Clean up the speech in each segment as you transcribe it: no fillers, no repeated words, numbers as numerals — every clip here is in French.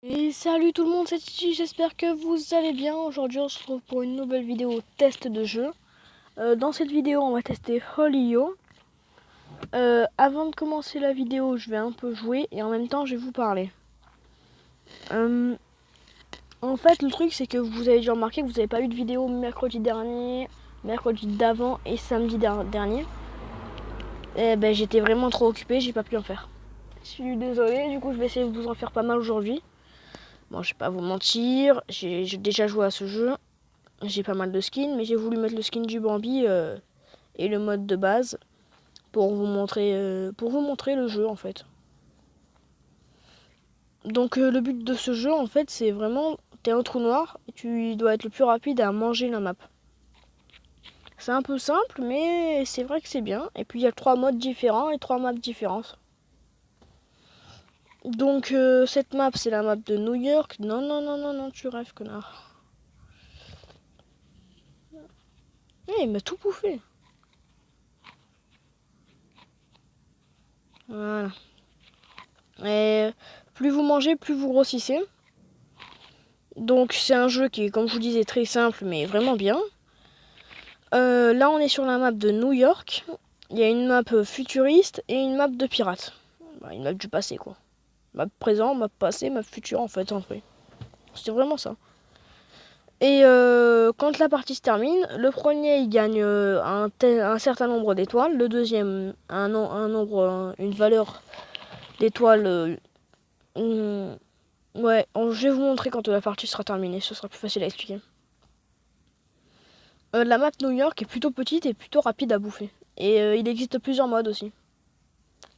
Et salut tout le monde, c'est Chichi, j'espère que vous allez bien. Aujourd'hui on se retrouve pour une nouvelle vidéo test de jeu. Dans cette vidéo on va tester Holio. Avant de commencer la vidéo je vais un peu jouer et en même temps je vais vous parler. En fait le truc c'est que vous avez déjà remarqué que vous n'avez pas eu de vidéo mercredi dernier, mercredi d'avant et samedi dernier. Et ben j'étais vraiment trop occupé, j'ai pas pu en faire. Je suis désolée, du coup je vais essayer de vous en faire pas mal aujourd'hui. Bon, je vais pas vous mentir, j'ai déjà joué à ce jeu. J'ai pas mal de skins, mais j'ai voulu mettre le skin du Bambi et le mode de base pour vous montrer le jeu en fait. Donc le but de ce jeu en fait c'est vraiment, t'es un trou noir et tu dois être le plus rapide à manger la map. C'est un peu simple mais c'est vrai que c'est bien. Et puis il y a 3 modes différents et 3 maps différentes. Donc cette map c'est la map de New York. Non non non non non tu rêves connard. Il m'a tout bouffé. Voilà. Et plus vous mangez, plus vous grossissez. Donc c'est un jeu qui est, comme je vous disais, très simple, mais vraiment bien. Là on est sur la map de New York. Il y a une map futuriste et une map de pirates. Bah, une map du passé quoi. Map présent, map passé, map futur en fait en vrai. C'est vraiment ça. Et quand la partie se termine, le premier il gagne un certain nombre d'étoiles, le deuxième une valeur d'étoiles. Ouais, je vais vous montrer quand la partie sera terminée, ce sera plus facile à expliquer. La map New York est plutôt petite et plutôt rapide à bouffer. Et il existe plusieurs modes aussi.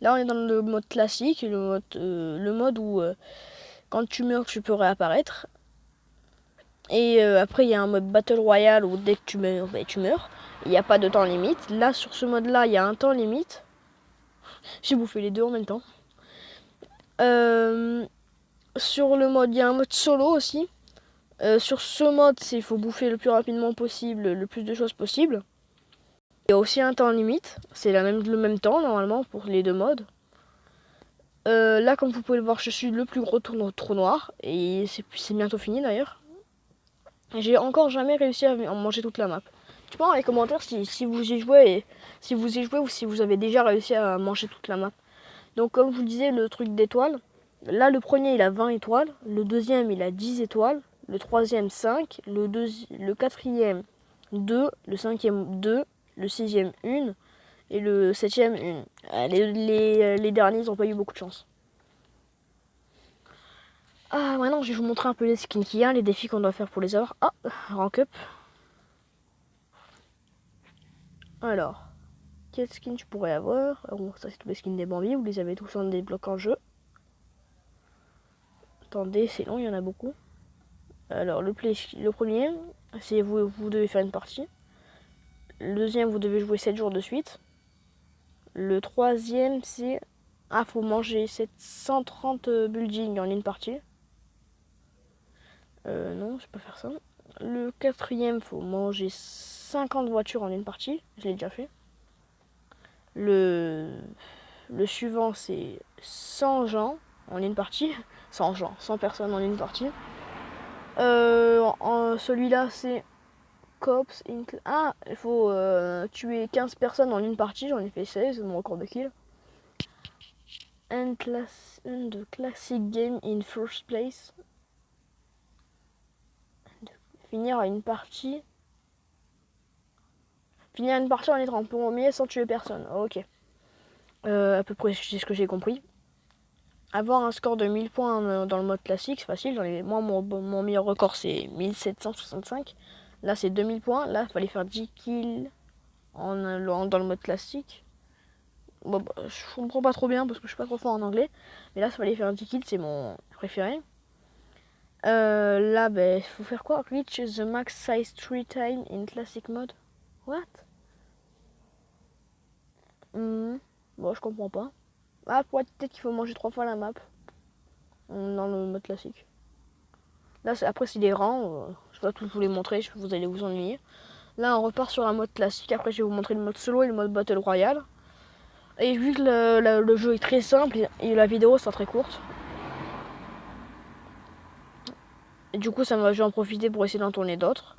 Là on est dans le mode classique, le mode où quand tu meurs tu peux réapparaître. Et après il y a un mode Battle Royale où dès que tu meurs, bah, tu meurs. Il n'y a pas de temps limite. Là sur ce mode là il y a un temps limite. J'ai bouffé les deux en même temps. Sur le mode, il y a un mode solo aussi. Sur ce mode, il faut bouffer le plus rapidement possible, le plus de choses possible. Il y a aussi un temps limite, c'est le même temps normalement pour les deux modes. Là, comme vous pouvez le voir, je suis le plus gros trou noir et c'est bientôt fini d'ailleurs. J'ai encore jamais réussi à en manger toute la map. Tu peux dans les commentaires si vous y jouez ou si vous avez déjà réussi à manger toute la map. Donc comme je vous le disais, le truc d'étoiles, là le premier il a 20 étoiles, le deuxième il a 10 étoiles, le troisième 5, le quatrième 2, le cinquième 2, le sixième 1 et le septième 1. Les derniers ils n'ont pas eu beaucoup de chance. Ah maintenant je vais vous montrer un peu les skins qu'il y a, les défis qu'on doit faire pour les avoir. Ah, rank up. Alors, quel skin tu pourrais avoir? Bon, ça c'est tous les skins des Bambi, vous les avez tous en débloquant en jeu. Attendez, c'est long, il y en a beaucoup. Alors le premier, c'est vous devez faire une partie. Le deuxième, vous devez jouer 7 jours de suite. Le troisième, c'est... Ah, faut manger 730 buildings en une partie. Non, je peux pas faire ça. Le quatrième, faut manger 50 voitures en une partie. Je l'ai déjà fait. Le suivant, c'est 100 gens en une partie. 100 gens, 100 personnes en une partie. Celui-là, c'est Cops. Ah, il faut tuer 15 personnes en une partie. J'en ai fait 16, mon record de kill. And the classic game in first place. Finir une partie en étant premier sans tuer personne. Ok. À peu près, c'est ce que j'ai compris. Avoir un score de 1000 points dans le mode classique, c'est facile. Moi, mon meilleur record, c'est 1765. Là, c'est 2000 points. Là, il fallait faire 10 kills dans le mode classique. Bon, bah, je comprends pas trop bien parce que je suis pas trop fort en anglais. Mais là, ça fallait faire 10 kills, c'est mon préféré. Là, il faut faire quoi? Reach the max size 3 times in classic mode. What? Bon, je comprends pas. Ah, peut-être qu'il faut manger 3 fois la map. Dans le mode classique. Là, après, c'est des rangs. Je vais pas tous vous les montrer, vous allez vous ennuyer. Là, on repart sur un mode classique. Après, je vais vous montrer le mode solo et le mode Battle Royale. Et vu que le jeu est très simple et la vidéo sera très courte, Et du coup, je vais en profiter pour essayer d'en tourner d'autres.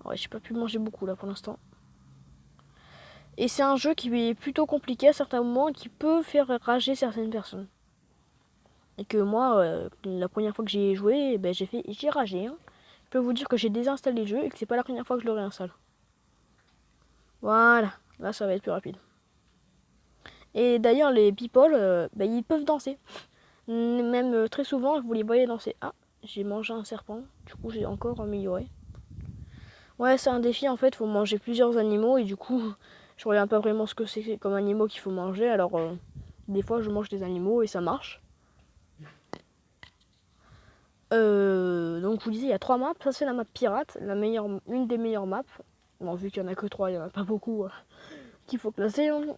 Ouais, j'ai pas pu manger beaucoup là pour l'instant. Et c'est un jeu qui est plutôt compliqué à certains moments et qui peut faire rager certaines personnes. Et que moi, la première fois que j'y ai joué, ben, j'ai ragé. Hein. Je peux vous dire que j'ai désinstallé le jeu et que c'est pas la première fois que je le réinstalle. Voilà, là ça va être plus rapide. Et d'ailleurs, les people, ben, ils peuvent danser. Même très souvent, vous les voyez danser. Ah, j'ai mangé un serpent, du coup j'ai encore amélioré. Ouais, c'est un défi en fait, faut manger plusieurs animaux et du coup, je regarde pas vraiment ce que c'est comme animaux qu'il faut manger. Alors, des fois, je mange des animaux et ça marche. Donc, je vous disais, il y a 3 maps. Ça, c'est la map pirate, une des meilleures maps. Bon, vu qu'il y en a que 3, il y en a pas beaucoup qu'il faut classer. Hein.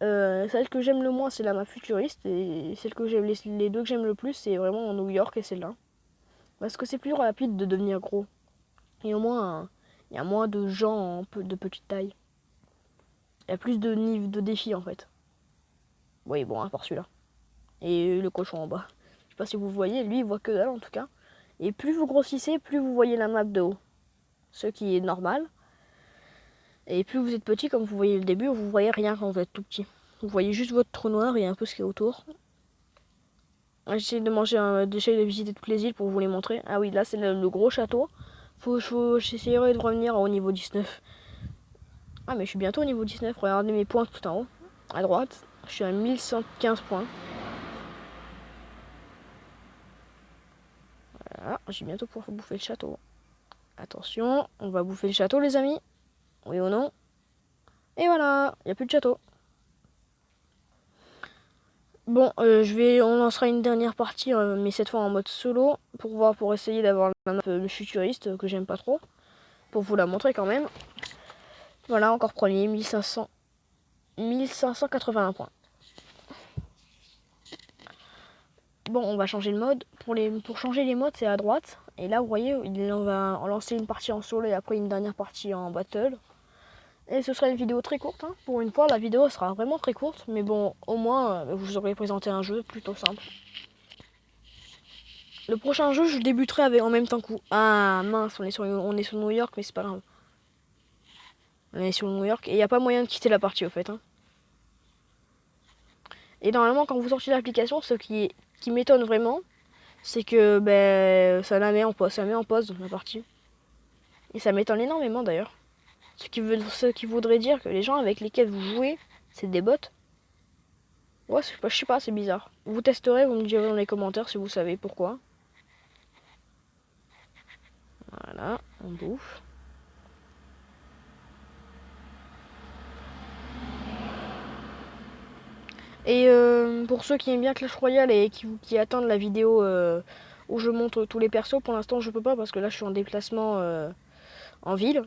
Celle que j'aime le moins, c'est la map futuriste. Et celle que j'aime, les deux que j'aime le plus, c'est vraiment New York et celle-là. Parce que c'est plus rapide de devenir gros. Et au moins, il y a moins de gens de petite taille. Il y a plus de niveaux de défis en fait. Oui, bon, à part celui-là. Et le cochon en bas. Je sais pas si vous voyez, lui il voit que dalle en tout cas. Et plus vous grossissez, plus vous voyez la map de haut. Ce qui est normal. Et plus vous êtes petit, comme vous voyez le début, vous voyez rien quand vous êtes tout petit. Vous voyez juste votre trou noir et un peu ce qui est autour. J'essaie de visiter toutes les îles pour vous les montrer. Ah oui, là c'est le gros château. J'essaierai de revenir au niveau 19. Ah mais je suis bientôt au niveau 19. Regardez mes points tout en haut. À droite. Je suis à 1115 points. Voilà, je vais bientôt pouvoir bouffer le château. Attention, on va bouffer le château les amis. Oui ou non? Et voilà, il n'y a plus de château. Bon, on lancera une dernière partie, mais cette fois en mode solo, pour essayer d'avoir la map futuriste que j'aime pas trop, pour vous la montrer quand même. Voilà, encore premier, 1581 points. Bon, on va changer le mode. Pour changer les modes, c'est à droite. Et là, vous voyez, on va lancer une partie en solo et après une dernière partie en battle. Et ce sera une vidéo très courte. Hein. Pour une fois, la vidéo sera vraiment très courte. Mais bon, au moins, vous aurez présenté un jeu plutôt simple. Le prochain jeu, je débuterai en même temps que vous. Ah mince, on est sur New York, mais c'est pas grave. On est sur New York et il n'y a pas moyen de quitter la partie au fait. Hein. Et normalement, quand vous sortez l'application, ce qui m'étonne vraiment, c'est que ça la met en pause, ça met en pause la partie. Et ça m'étonne énormément d'ailleurs. Ce qui voudrait dire que les gens avec lesquels vous jouez, c'est des bots. Ouais, je sais pas, c'est bizarre. Vous testerez, vous me direz dans les commentaires si vous savez pourquoi. Voilà, on bouffe. Et pour ceux qui aiment bien Clash Royale et qui attendent la vidéo où je montre tous les persos, pour l'instant je peux pas parce que là je suis en déplacement en ville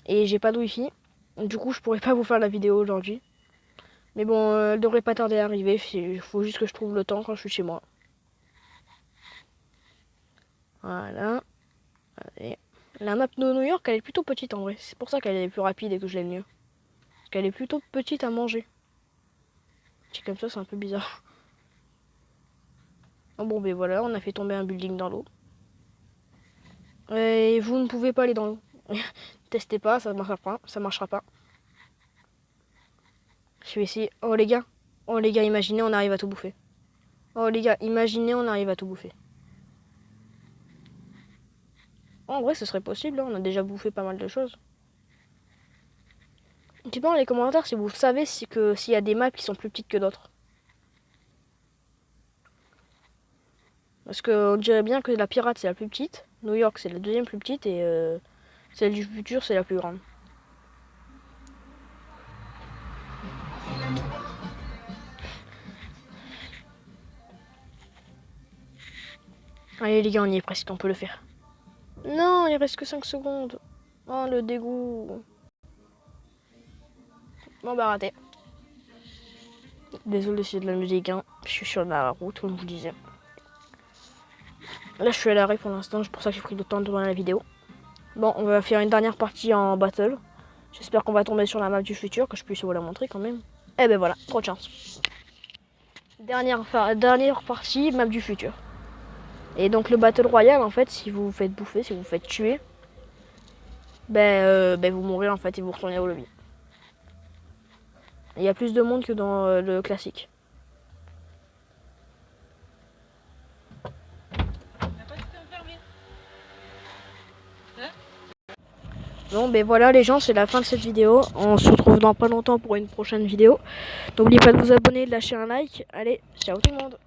et j'ai pas de wifi. Du coup je pourrais pas vous faire la vidéo aujourd'hui. Mais bon, elle devrait pas tarder à arriver, il faut juste que je trouve le temps quand je suis chez moi. Voilà. Allez. La map de New York elle est plutôt petite en vrai, c'est pour ça qu'elle est plus rapide et que je l'aime mieux. Parce qu'elle est plutôt petite à manger. C'est comme ça, c'est un peu bizarre. Oh, bon ben voilà, on a fait tomber un building dans l'eau. Et vous ne pouvez pas aller dans l'eau. Testez pas, ça marchera pas. Ça marchera pas. Je vais essayer. Oh les gars, imaginez on arrive à tout bouffer. Oh les gars, imaginez on arrive à tout bouffer. En vrai, ce serait possible. Hein. On a déjà bouffé pas mal de choses. Dites-moi dans les commentaires si vous savez s'il y a des maps qui sont plus petites que d'autres. Parce qu'on dirait bien que la pirate c'est la plus petite. New York c'est la deuxième plus petite et celle du futur c'est la plus grande. Allez les gars, on y est presque, on peut le faire. Non, il reste que 5 secondes. Oh le dégoût. Bon bah raté. Désolé c'est de la musique, hein. Je suis sur la route comme je vous disais. Là je suis à l'arrêt pour l'instant, c'est pour ça que j'ai pris le temps de tourner la vidéo. Bon, on va faire une dernière partie en battle. J'espère qu'on va tomber sur la map du futur, que je puisse vous la montrer quand même. Et ben voilà, trop de chance. Dernière partie, map du futur. Et donc le Battle Royale, en fait, si vous vous faites bouffer, si vous vous faites tuer, vous mourrez en fait et vous retournez au lobby. Il y a plus de monde que dans le classique. Bon ben voilà les gens, c'est la fin de cette vidéo. On se retrouve dans pas longtemps pour une prochaine vidéo. N'oubliez pas de vous abonner, de lâcher un like. Allez, ciao tout le monde.